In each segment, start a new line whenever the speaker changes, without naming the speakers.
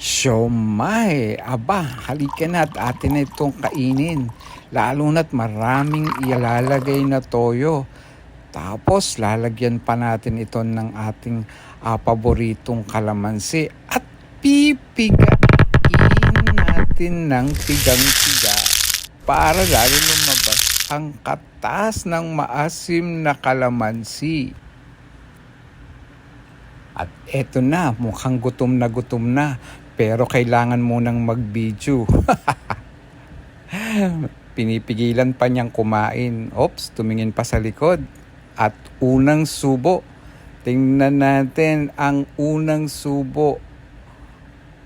Siomai, aba, halika na at atin na itong kainin. Lalo na't maraming ilalagay na toyo. Tapos lalagyan pa natin ito ng ating paboritong kalamansi. At pipigain natin ng pigang-piga para lalo lumabas ang katas ng maasim na kalamansi. At eto na, mukhang gutom na. Pero kailangan munang mag-video. Pinipigilan pa niyang kumain. Oops, tumingin pa sa likod. At unang subo. Tingnan natin ang unang subo.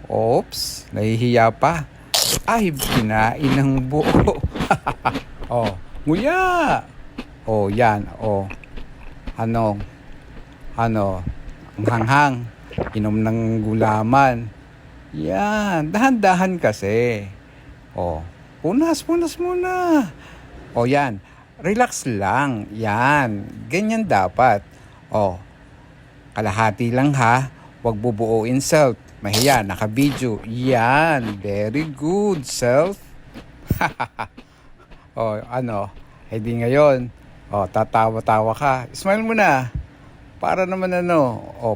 Oops, nahihiya pa. Ay, kinain ng buo. Oh, nguya! Oh, yan. Oh, ano, ang hanghang. Inom ng gulaman. Yan, dahan-dahan kasi. Oh, punas muna. Oh, yan. Relax lang. Yan. Ganyan dapat. Oh, kalahati lang ha. Huwag bubuuin self. Mahiya, naka-video. Yan. Very good, self. Oh, hindi ngayon. Oh, tatawa-tawa ka. Smile mo na. Para naman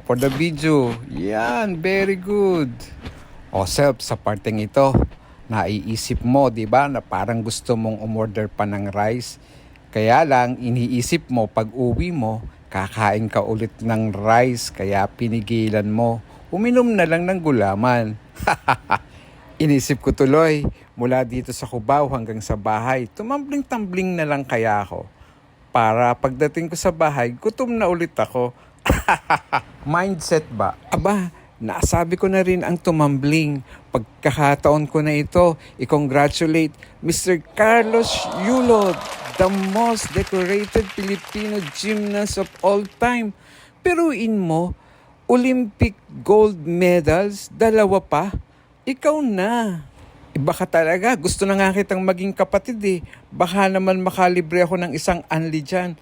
for the video. Yan, very good. O self, sa parteng ito, naiisip mo, di ba, na parang gusto mong umorder pa ng rice. Kaya lang, iniisip mo, pag uwi mo, kakain ka ulit ng rice, kaya pinigilan mo. Uminom na lang ng gulaman. Inisip ko tuloy, mula dito sa Cubao hanggang sa bahay, tumambling-tambling na lang kaya ako. Para pagdating ko sa bahay, gutom na ulit ako. Mindset ba? Aba, nasabi ko na rin ang tumambling. Pagkakataon ko na ito, i-congratulate Mr. Carlos Yulod, the most decorated Filipino gymnast of all time. Peruin mo, Olympic gold medals, 2 pa. Ikaw na. Iba ka talaga. Gusto na nga kitang maging kapatid eh. Baka naman makalibre ako ng isang anli dyan.